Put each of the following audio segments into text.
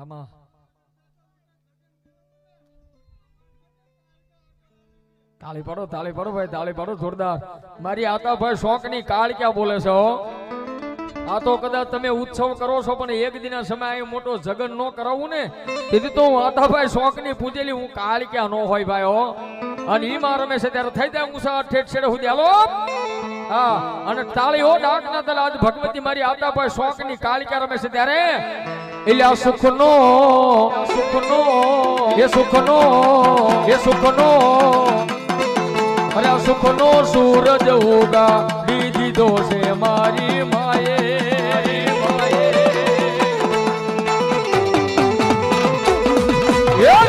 આમાં તાળી પાડો ભાઈ, તાળી પાડો જોરદાર. મારી આતા ભાઈ શોખ ની કાળ ક્યાં બોલે છે હો. આ તો કદાચ તમે ઉત્સવ કરો છો પણ એક દિના સમય અહીં મોટો જગન નો કરાવું ને તેથી તો હું આતા ભાઈ શોખ ની પૂજેલી હું કાળ ક્યાં નો હોય ભાઈ હો. અને ઈ માં રમે છે ત્યારે થઈ જાય ઊંચા ઠેઠ છેડે સુધી હાલો. હા અને તાળી હો ડાક ના તલ આજ ભગવતી મારી આતા ભાઈ શોખ ની કાળ ક્યાં રમે છે ત્યારે એટલે સુખનો એ સુખનો અરે સુખનો સૂરજ ઉગાડી દીધો છે મારી માએ.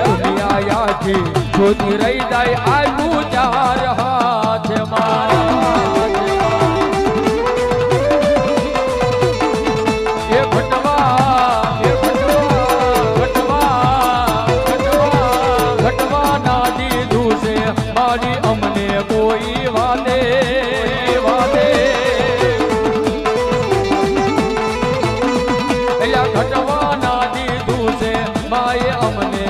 દુનિયા યાથી જોતી રહી જાય આયુ ચાર હાથ મારા. એ ઘટવા ના દીધું છે મારી અમને કોઈ વાલે ઘટવા ના દીધું છે માએ અમને